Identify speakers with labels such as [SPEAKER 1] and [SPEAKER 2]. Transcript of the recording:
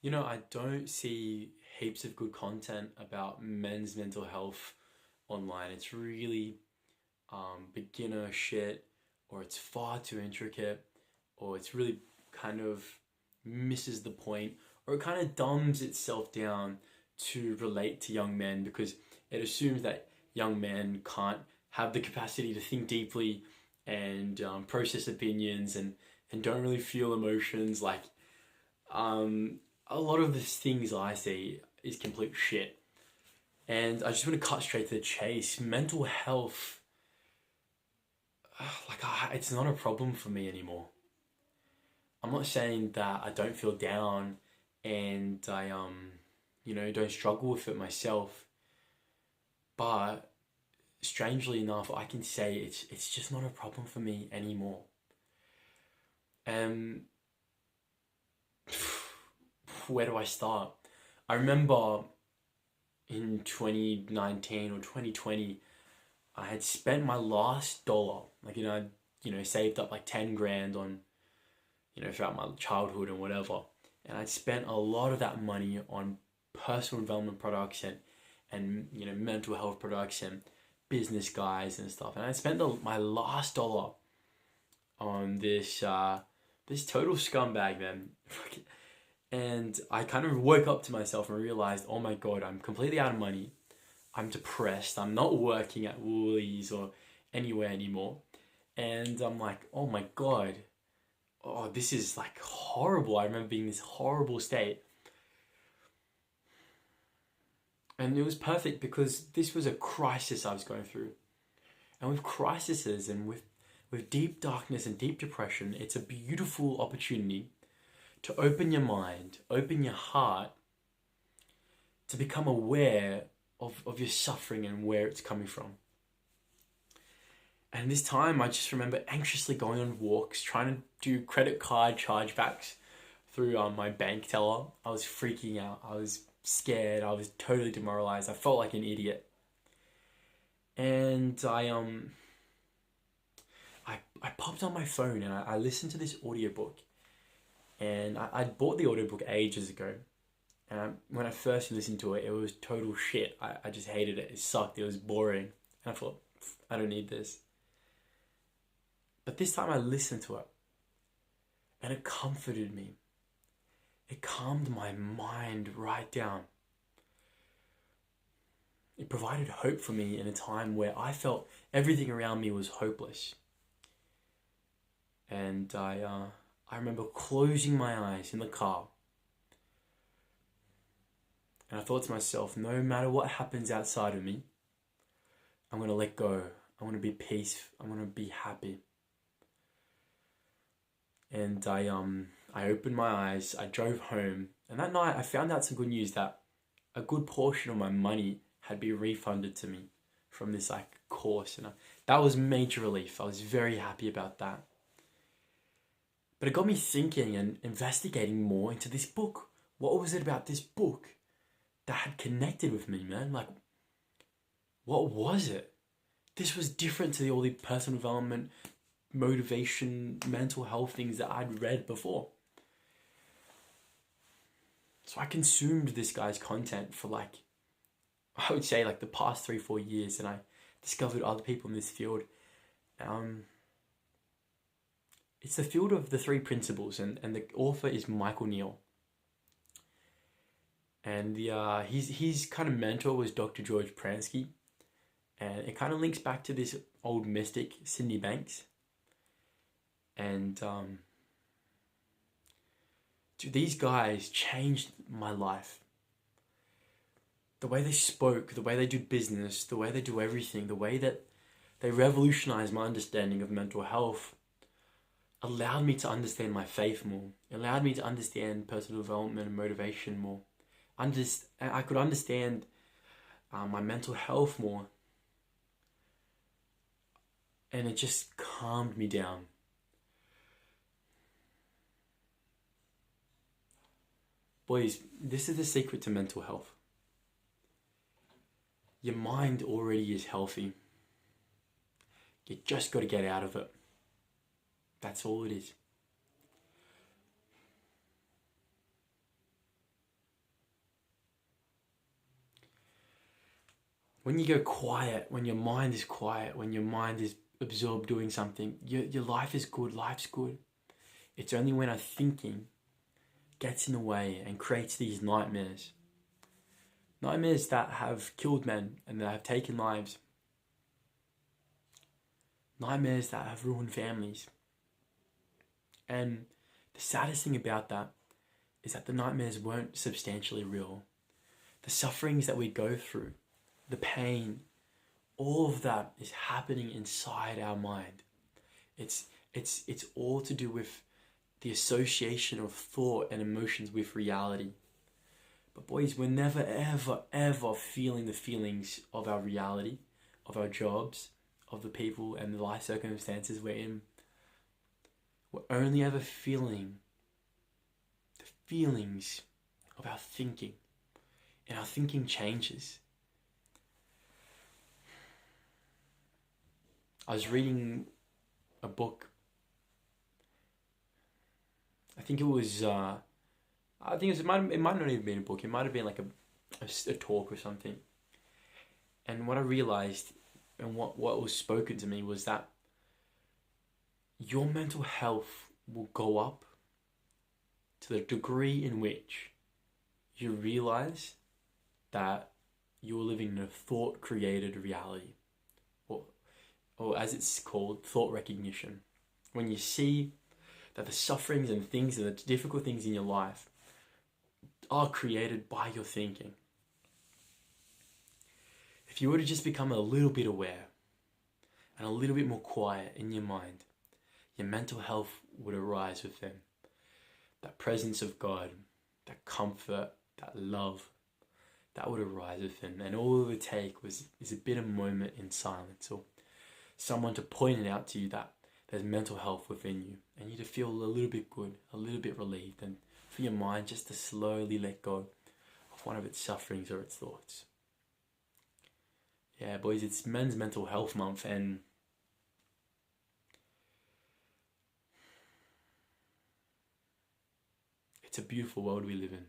[SPEAKER 1] I don't see heaps of good content about men's mental health online. It's really beginner shit, or it's far too intricate, or it's really kind of misses the point, or it kind of dumbs itself down to relate to young men because it assumes that young men can't have the capacity to think deeply and process opinions and don't really feel emotions. Um, a lot of the things I see is complete shit. And I just want to cut straight to the chase. Mental health, it's not a problem for me anymore. I'm not saying that I don't feel down and I don't struggle with it myself, but strangely enough, I can say it's just not a problem for me anymore. And where do I start? I remember in 2019 or 2020, I had spent my last dollar. I saved up like 10 grand on, throughout my childhood and whatever. And I'd spent a lot of that money on personal development products and mental health products and business guys and stuff. And I spent my last dollar on this total scumbag, man. And I kind of woke up to myself and realized, oh my god, I'm completely out of money. I'm depressed. I'm not working at Woolies or anywhere anymore. And I'm like, oh my god, oh, this is like horrible. I remember being in this horrible state. And it was perfect because this was a crisis I was going through. And with crises and with deep darkness and deep depression, it's a beautiful opportunity to open your mind, open your heart, to become aware of your suffering and where it's coming from. And this time, I just remember anxiously going on walks, trying to do credit card chargebacks through my bank teller. I was freaking out. I was scared. I was totally demoralized. I felt like an idiot. And I popped on my phone and I listened to this audiobook. And I'd bought the audiobook ages ago. And when I first listened to it, it was total shit. I just hated it. It sucked. It was boring. And I thought, I don't need this. But this time I listened to it. And it comforted me. It calmed my mind right down. It provided hope for me in a time where I felt everything around me was hopeless. And I remember closing my eyes in the car. And I thought to myself, no matter what happens outside of me, I'm going to let go. I want to be peaceful. I want to be happy. And I opened my eyes. I drove home. And that night I found out some good news that a good portion of my money had been refunded to me from this course. And that was major relief. I was very happy about that. But it got me thinking and investigating more into this book. What was it about this book that had connected with me, man? Like, what was it? This was different to all the personal development, motivation, mental health things that I'd read before. So I consumed this guy's content for I would say the past 3-4 years, and I discovered other people in this field. It's the field of the three principles, and the author is Michael Neal. And his kind of mentor was Dr. George Pransky. And it kind of links back to this old mystic, Sydney Banks. And these guys changed my life. The way they spoke, the way they do business, the way they do everything, the way that they revolutionized my understanding of mental health allowed me to understand my faith more. It allowed me to understand personal development and motivation more. I could understand my mental health more. And it just calmed me down. Boys, this is the secret to mental health. Your mind already is healthy. You just got to get out of it. That's all it is. when you go quiet, when your mind is quiet, when your mind is absorbed doing something, your life is good, life's good. It's only when our thinking gets in the way and creates these nightmares. Nightmares that have killed men and that have taken lives. Nightmares that have ruined families. And the saddest thing about that is that the nightmares weren't substantially real. The sufferings that we go through, the pain, all of that is happening inside our mind. It's all to do with the association of thought and emotions with reality. But boys, we're never ever ever feeling the feelings of our reality, of our jobs, of the people and the life circumstances we're in. We're only ever feeling the feelings of our thinking. And our thinking changes. I was reading a book. I think it was, it might not even been a book. It might have been like a talk or something. And what I realized and what was spoken to me was that your mental health will go up to the degree in which you realize that you're living in a thought-created reality. Or as it's called, thought recognition. When you see that the sufferings and things and the difficult things in your life are created by your thinking. If you were to just become a little bit aware and a little bit more quiet in your mind, your mental health would arise within. That presence of God, that comfort, that love, that would arise within. And all it would take is a bit of moment in silence or someone to point it out to you that there's mental health within you and you to feel a little bit good, a little bit relieved, and for your mind just to slowly let go of one of its sufferings or its thoughts. Yeah, boys, it's Men's Mental Health Month, and it's a beautiful world we live in.